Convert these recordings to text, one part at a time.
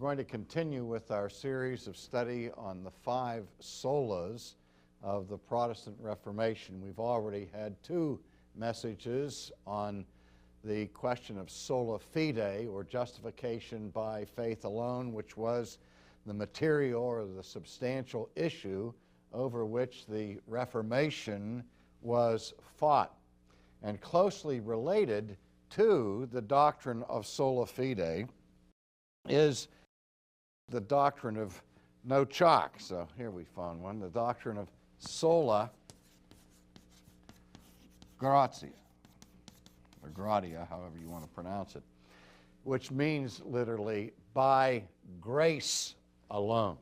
going to continue with our series of study on the 5 solas of the Protestant Reformation. We've already had 2 messages on the question of sola fide, or justification by faith alone, which was the material or the substantial issue over which the Reformation was fought. And closely related to the doctrine of sola fide is the doctrine of no chalk. So here we found one, the doctrine of sola gratia, or gratia, however you want to pronounce it, which means literally by grace alone.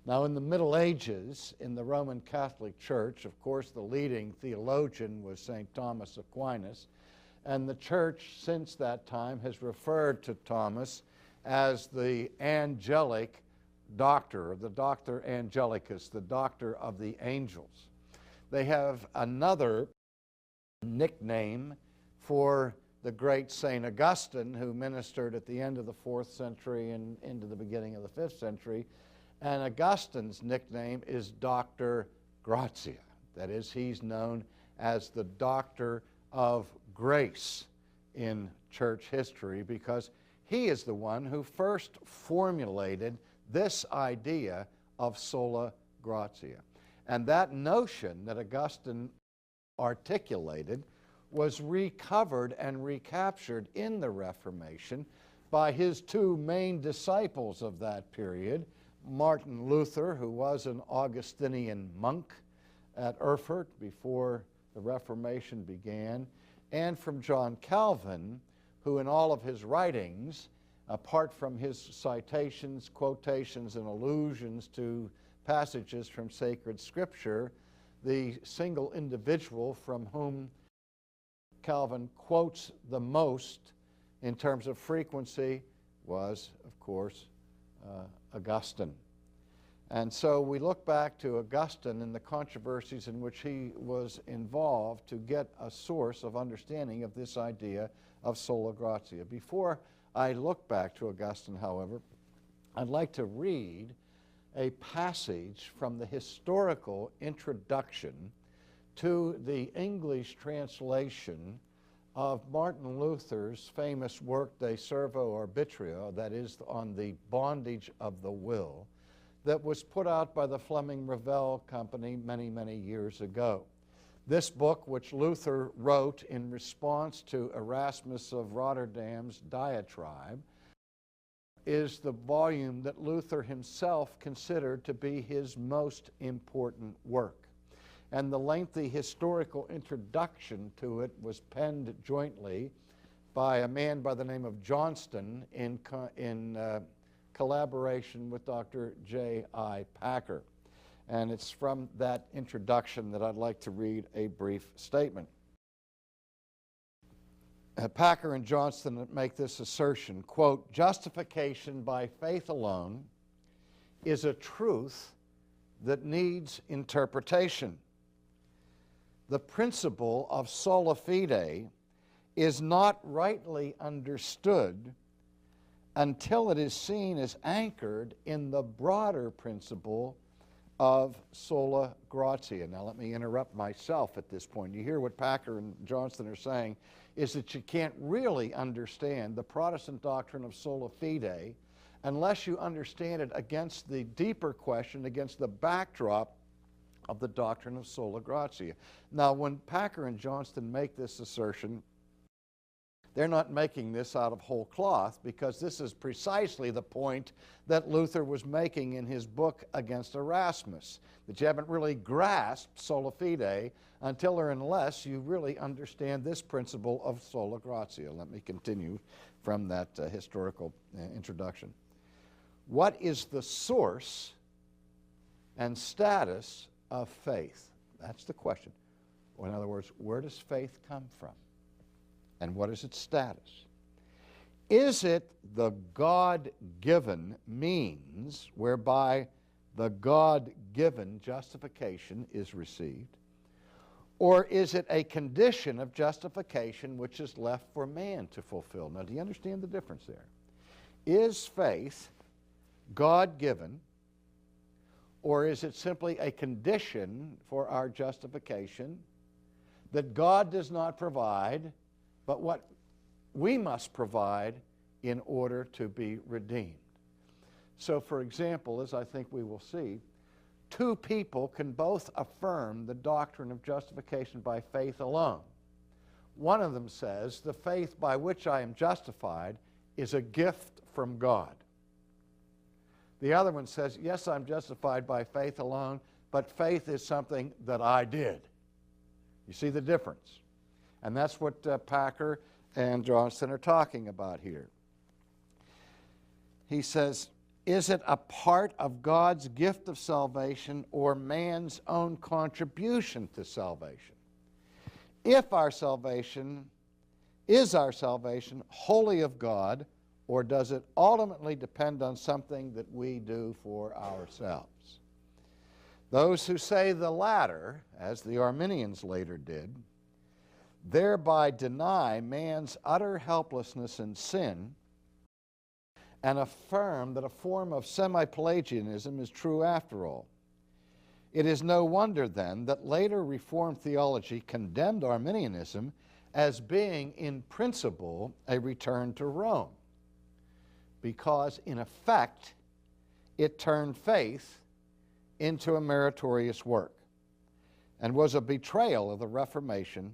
Now, in the Middle Ages, in the Roman Catholic Church, of course, the leading theologian was St. Thomas Aquinas, and the Church since that time has referred to Thomas as the angelic doctor, or the doctor angelicus, the doctor of the angels. They have another nickname for the great St. Augustine, who ministered at the end of the 4th century and into the beginning of the 5th century. And Augustine's nickname is Dr. Gratia. That is, he's known as the Doctor of Grace in church history, because he is the one who first formulated this idea of sola gratia. And that notion that Augustine articulated was recovered and recaptured in the Reformation by his 2 main disciples of that period, Martin Luther, who was an Augustinian monk at Erfurt before the Reformation began, and from John Calvin, who in all of his writings, apart from his citations, quotations, and allusions to passages from sacred scripture, the single individual from whom Calvin quotes the most in terms of frequency was, of course, Augustine. And so we look back to Augustine and the controversies in which he was involved to get a source of understanding of this idea of sola gratia. Before I look back to Augustine, however, I'd like to read a passage from the historical introduction to the English translation of Martin Luther's famous work De Servo Arbitrio, that is, on the bondage of the will, that was put out by the Fleming Revell Company many, many years ago. This book, which Luther wrote in response to Erasmus of Rotterdam's diatribe, is the volume that Luther himself considered to be his most important work. And the lengthy historical introduction to it was penned jointly by a man by the name of Johnston in collaboration with Dr. J.I. Packer. And it's from that introduction that I'd like to read a brief statement. Packer and Johnston make this assertion, quote, "Justification by faith alone is a truth that needs interpretation. The principle of sola fide is not rightly understood until it is seen as anchored in the broader principle of sola gratia." Now let me interrupt myself at this point. You hear what Packer and Johnston are saying is that you can't really understand the Protestant doctrine of sola fide unless you understand it against the deeper question, against the backdrop of the doctrine of sola gratia. Now, when Packer and Johnston make this assertion, they're not making this out of whole cloth, because this is precisely the point that Luther was making in his book against Erasmus, that you haven't really grasped sola fide until or unless you really understand this principle of sola gratia. Let me continue from that historical introduction. What is the source and status of faith? That's the question. Or in other words, where does faith come from? And what is its status? Is it the God-given means whereby the God-given justification is received? Or is it a condition of justification which is left for man to fulfill? Now, do you understand the difference there? Is faith God-given, or is it simply a condition for our justification that God does not provide, but what we must provide in order to be redeemed? So, for example, as I think we will see, two people can both affirm the doctrine of justification by faith alone. One of them says, the faith by which I am justified is a gift from God. The other one says, yes, I'm justified by faith alone, but faith is something that I did. You see the difference? And that's what Packer and Johnson are talking about here. He says, is it a part of God's gift of salvation or man's own contribution to salvation? If our salvation, is our salvation wholly of God, or does it ultimately depend on something that we do for ourselves? Those who say the latter, as the Arminians later did, thereby deny man's utter helplessness in sin and affirm that a form of semi-Pelagianism is true after all. It is no wonder, then, that later Reformed theology condemned Arminianism as being, in principle, a return to Rome, because, in effect, it turned faith into a meritorious work and was a betrayal of the Reformation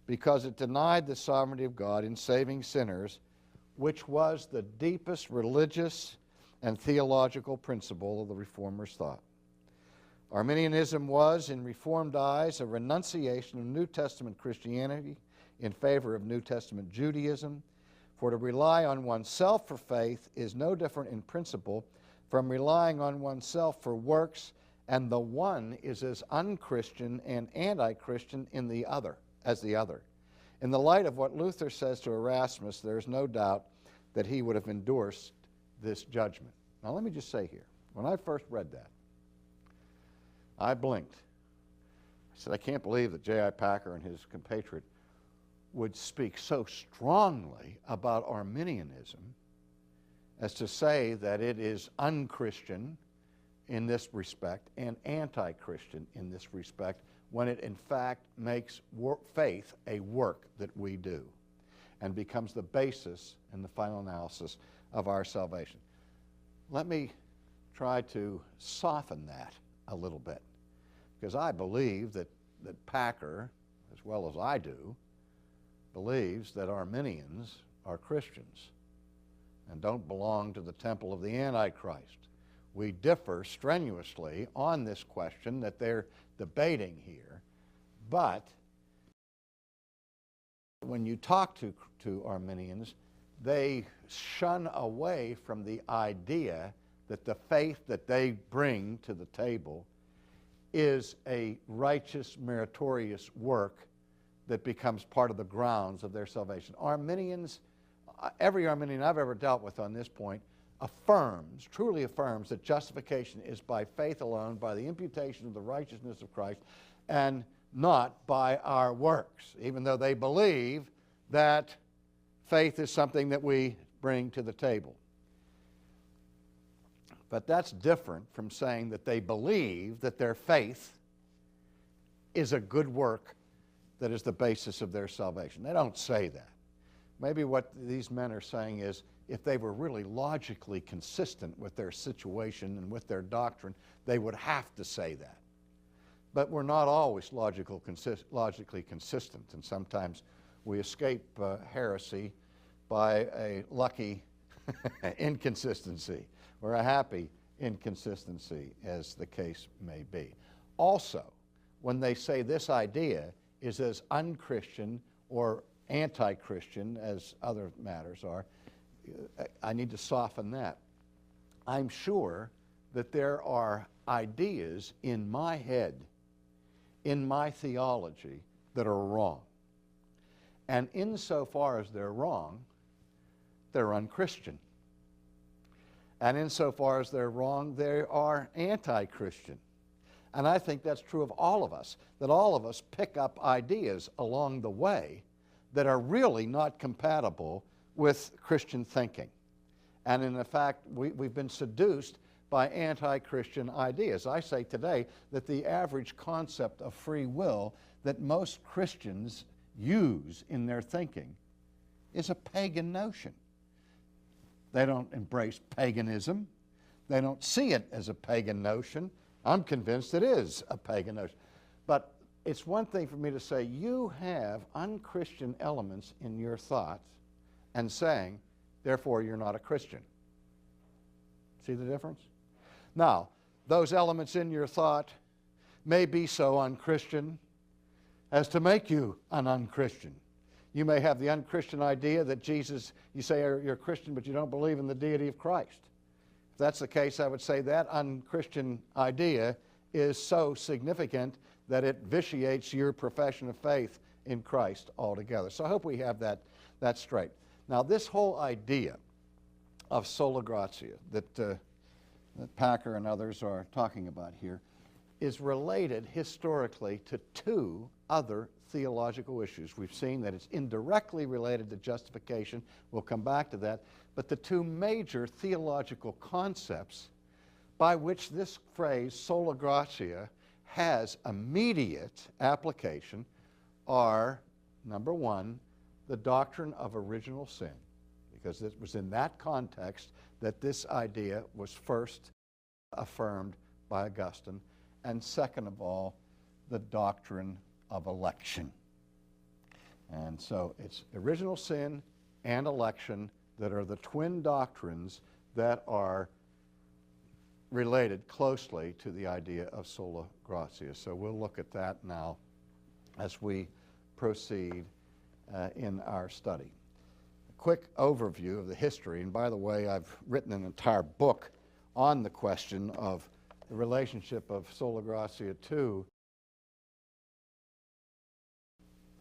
because it denied the sovereignty of God in saving sinners, which was the deepest religious and theological principle of the Reformers' thought. Arminianism was, in Reformed eyes, a renunciation of New Testament Christianity in favor of New Testament Judaism, for to rely on oneself for faith is no different in principle from relying on oneself for works, and the one is as unchristian and anti-Christian as the other. In the light of what Luther says to Erasmus, there is no doubt that he would have endorsed this judgment. Now let me just say here, when I first read that, I blinked. I said, I can't believe that J.I. Packer and his compatriot would speak so strongly about Arminianism as to say that it is unchristian in this respect and anti-Christian in this respect, when it in fact makes faith a work that we do and becomes the basis in the final analysis of our salvation. Let me try to soften that a little bit, because I believe that Packer, as well as I do, believes that Arminians are Christians and don't belong to the temple of the Antichrist. We differ strenuously on this question that they're debating here, but when you talk to Arminians, they shun away from the idea that the faith that they bring to the table is a righteous, meritorious work that becomes part of the grounds of their salvation. Arminians, every Arminian I've ever dealt with on this point, affirms, truly affirms, that justification is by faith alone, by the imputation of the righteousness of Christ, and not by our works, even though they believe that faith is something that we bring to the table. But that's different from saying that they believe that their faith is a good work that is the basis of their salvation. They don't say that. Maybe what these men are saying is, if they were really logically consistent with their situation and with their doctrine, they would have to say that. But we're not always logically consistent, and sometimes we escape heresy by a lucky inconsistency or a happy inconsistency, as the case may be. Also, when they say this idea is as unchristian or anti-Christian as other matters are, I need to soften that. I'm sure that there are ideas in my head, in my theology, that are wrong. And insofar as they're wrong, they're unchristian. And insofar as they're wrong, they are anti-Christian. And I think that's true of all of us, that all of us pick up ideas along the way that are really not compatible with Christian thinking. And in fact, we've been seduced by anti-Christian ideas. I say today that the average concept of free will that most Christians use in their thinking is a pagan notion. They don't embrace paganism. They don't see it as a pagan notion. I'm convinced it is a pagan notion. But it's one thing for me to say you have unchristian elements in your thoughts and saying, therefore, you're not a Christian. See the difference? Now, those elements in your thought may be so unchristian as to make you an unchristian. You may have the unchristian idea that Jesus, you say you're a Christian, but you don't believe in the deity of Christ. If that's the case, I would say that unchristian idea is so significant that it vitiates your profession of faith in Christ altogether. So I hope we have that straight. Now, this whole idea of sola gratia that Packer and others are talking about here is related historically to two other theological issues. We've seen that it's indirectly related to justification. We'll come back to that. But the two major theological concepts by which this phrase, sola gratia, has immediate application are, number one, the doctrine of original sin, because it was in that context that this idea was first affirmed by Augustine, and second of all, the doctrine of election. And so it's original sin and election that are the twin doctrines that are related closely to the idea of sola gratia. So we'll look at that now as we proceed in our study. A quick overview of the history, and by the way, I've written an entire book on the question of the relationship of sola gratia to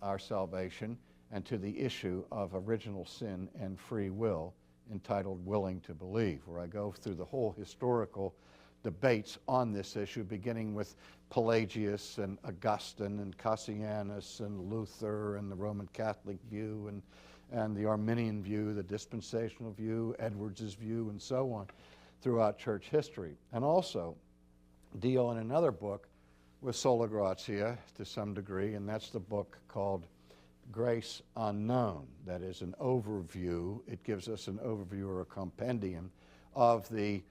our salvation and to the issue of original sin and free will, entitled Willing to Believe, where I go through the whole historical debates on this issue, beginning with Pelagius and Augustine and Cassianus and Luther and the Roman Catholic view and the Arminian view, the dispensational view, Edwards's view, and so on throughout church history. And also deal in another book with sola gratia to some degree, and that's the book called Grace Unknown. That is an overview. It gives us an overview or a compendium of the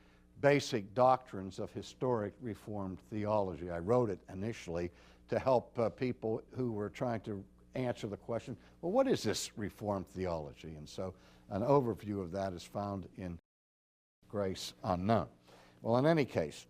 basic doctrines of historic Reformed theology. I wrote it initially to help people who were trying to answer the question, well, what is this Reformed theology? And so an overview of that is found in Grace Unknown. Well, in any case,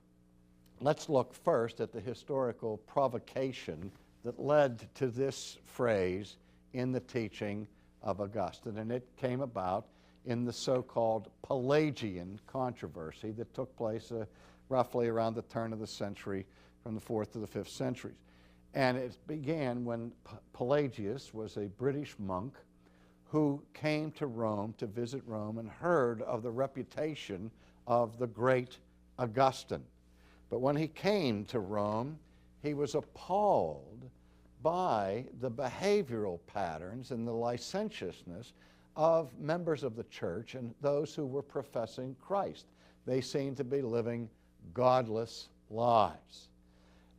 let's look first at the historical provocation that led to this phrase in the teaching of Augustine, and it came about in the so-called Pelagian controversy that took place roughly around the turn of the century, from the 4th to the 5th centuries. And it began when Pelagius was a British monk who came to Rome to visit Rome and heard of the reputation of the great Augustine. But when he came to Rome, he was appalled by the behavioral patterns and the licentiousness of members of the church and those who were professing Christ. They seemed to be living godless lives.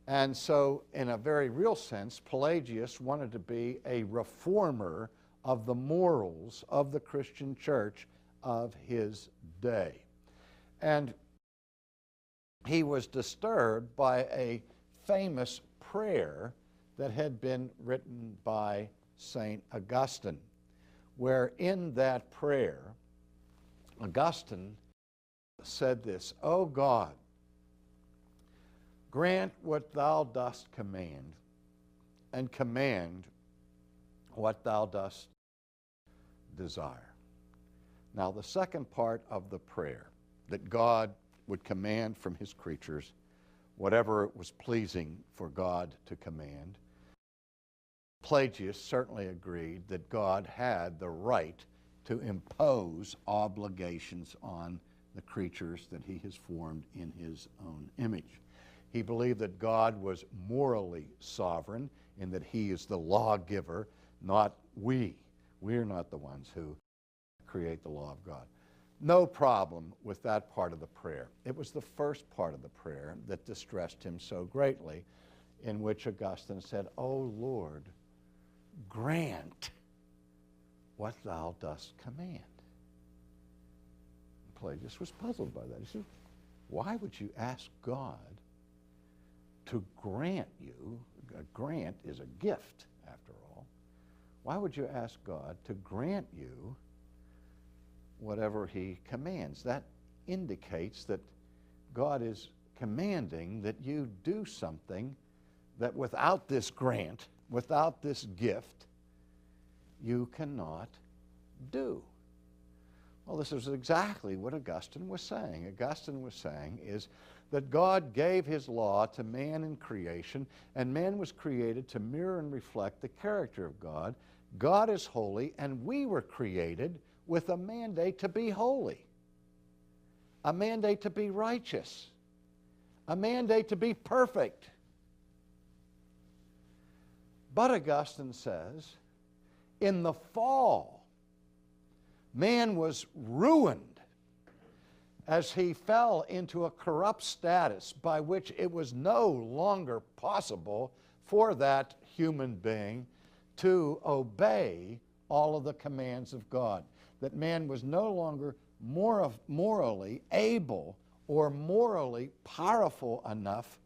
And so, in a very real sense, Pelagius wanted to be a reformer of the morals of the Christian church of his day. And he was disturbed by a famous prayer that had been written by St. Augustine, where in that prayer, Augustine said this, "O God, grant what thou dost command, and command what thou dost desire." Now, the second part of the prayer, that God would command from his creatures whatever it was pleasing for God to command, Pelagius certainly agreed that God had the right to impose obligations on the creatures that he has formed in his own image. He believed that God was morally sovereign in that he is the lawgiver, not we. We're not the ones who create the law of God. No problem with that part of the prayer. It was the first part of the prayer that distressed him so greatly, in which Augustine said, "O Lord, grant what thou dost command." Pelagius was puzzled by that. He said, why would you ask God to grant you? A grant is a gift, after all. Why would you ask God to grant you whatever he commands? That indicates that God is commanding that you do something that without this grant, without this gift, you cannot do. Well, this is exactly what Augustine was saying. Augustine was saying is that God gave his law to man in creation, and man was created to mirror and reflect the character of God. God is holy, and we were created with a mandate to be holy, a mandate to be righteous, a mandate to be perfect. But Augustine says, in the fall, man was ruined as he fell into a corrupt status by which it was no longer possible for that human being to obey all of the commands of God. That man was no longer morally able or morally powerful enough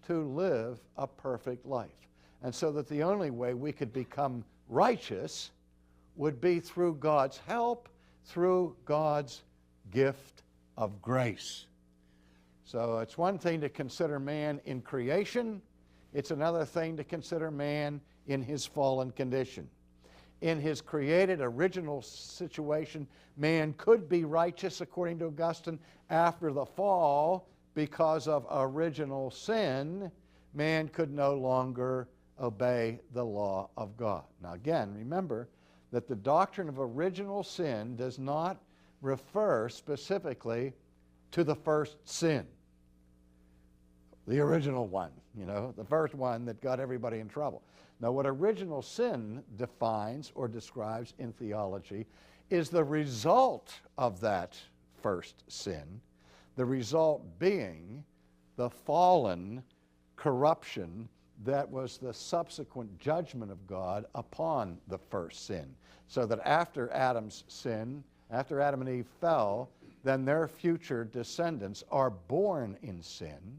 to live a perfect life. And so that the only way we could become righteous would be through God's help, through God's gift of grace. So it's one thing to consider man in creation. It's another thing to consider man in his fallen condition. In his created original situation, man could be righteous, according to Augustine. After the fall, because of original sin, man could no longer obey the law of God. Now again, remember that the doctrine of original sin does not refer specifically to the first sin, the original one, the first one that got everybody in trouble. Now, what original sin defines or describes in theology is the result of that first sin, the result being the fallen corruption that was the subsequent judgment of God upon the first sin. So that after Adam's sin, after Adam and Eve fell, then their future descendants are born in sin,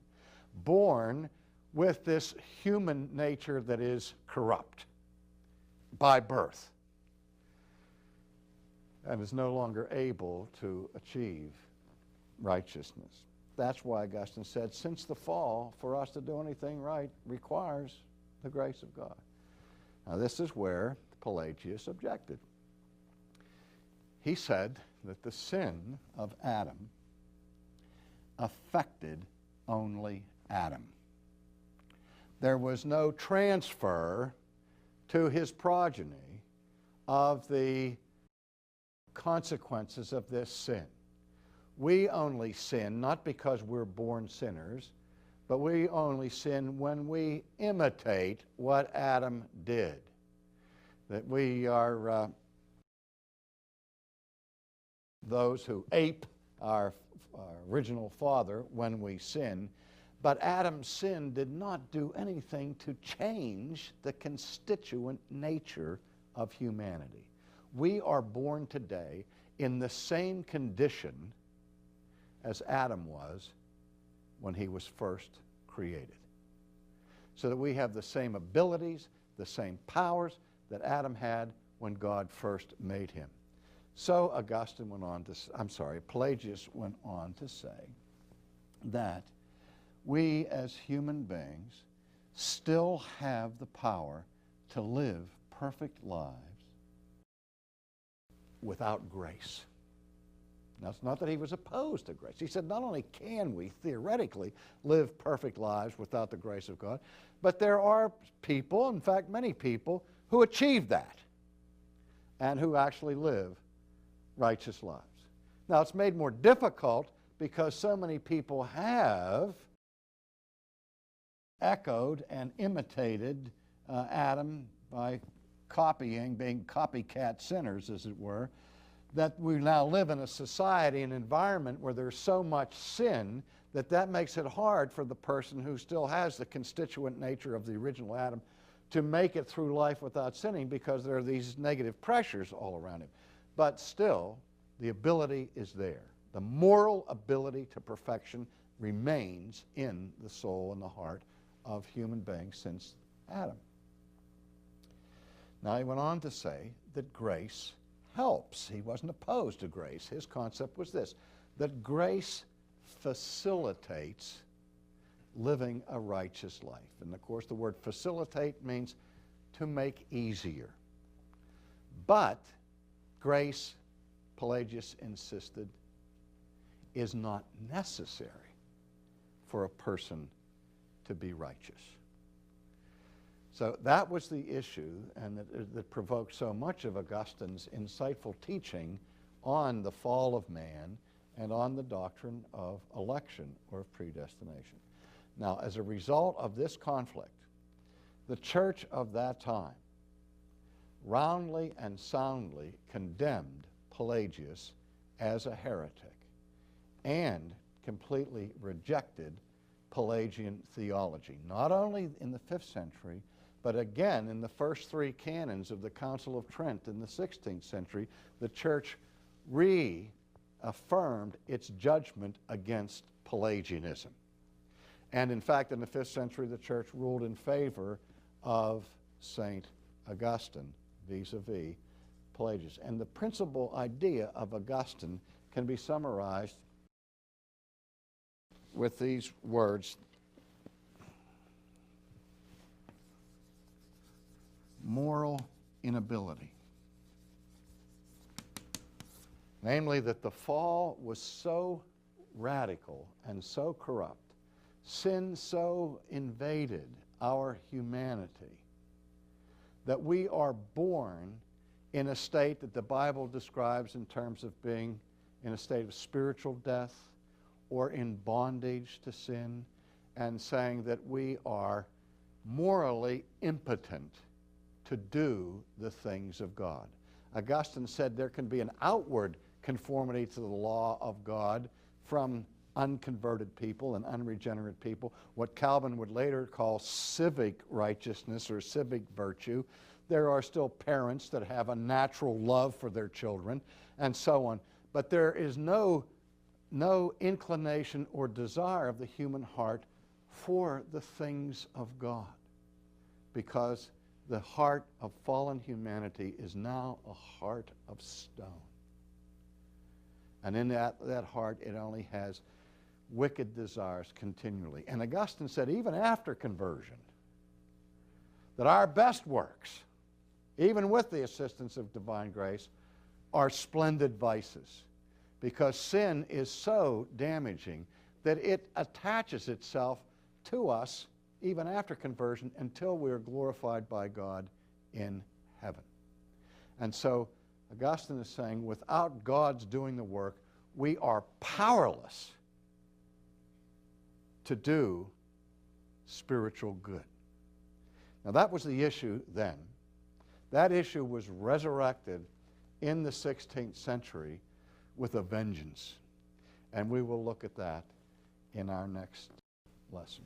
born with this human nature that is corrupt by birth and is no longer able to achieve righteousness. That's why Augustine said, since the fall, for us to do anything right requires the grace of God. Now, this is where Pelagius objected. He said that the sin of Adam affected only Adam. There was no transfer to his progeny of the consequences of this sin. We only sin not because we're born sinners, but we only sin when we imitate what Adam did. That we are those who ape our original father when we sin. But Adam's sin did not do anything to change the constituent nature of humanity. We are born today in the same condition as Adam was when he was first created. So that we have the same abilities, the same powers that Adam had when God first made him. So Pelagius went on to say that we as human beings still have the power to live perfect lives without grace. Now, it's not that he was opposed to grace. He said not only can we theoretically live perfect lives without the grace of God, but there are people, in fact many people, who achieve that and who actually live righteous lives. Now, it's made more difficult because so many people have echoed and imitated Adam by being copycat sinners, as it were, that we now live in a society, an environment where there's so much sin that makes it hard for the person who still has the constituent nature of the original Adam to make it through life without sinning, because there are these negative pressures all around him. But still, the ability is there. The moral ability to perfection remains in the soul and the heart of human beings since Adam. Now, he went on to say that grace helps. He wasn't opposed to grace. His concept was this, that grace facilitates living a righteous life. And of course, the word facilitate means to make easier. But grace, Pelagius insisted, is not necessary for a person to be righteous. So that was the issue, and that provoked so much of Augustine's insightful teaching on the fall of man and on the doctrine of election or of predestination. Now, as a result of this conflict, the church of that time roundly and soundly condemned Pelagius as a heretic and completely rejected Pelagian theology, not only in the 5th century, but again in the first 3 canons of the Council of Trent in the 16th century. The church reaffirmed its judgment against Pelagianism. And in fact, in the 5th century, the church ruled in favor of St. Augustine vis-a-vis Pelagius. And the principal idea of Augustine can be summarized with these words: moral inability. Namely, that the fall was so radical and so corrupt, sin so invaded our humanity, that we are born in a state that the Bible describes in terms of being in a state of spiritual death or in bondage to sin, and saying that we are morally impotent to do the things of God. Augustine said there can be an outward conformity to the law of God from unconverted people and unregenerate people, what Calvin would later call civic righteousness or civic virtue. There are still parents that have a natural love for their children and so on. But there is no inclination or desire of the human heart for the things of God, because the heart of fallen humanity is now a heart of stone. And in that heart, it only has wicked desires continually. And Augustine said, even after conversion, that our best works, even with the assistance of divine grace, are splendid vices, because sin is so damaging that it attaches itself to us even after conversion until we are glorified by God in heaven. And so Augustine is saying, without God's doing the work, we are powerless to do spiritual good. Now, that was the issue then. That issue was resurrected in the 16th century with a vengeance. And we will look at that in our next lesson.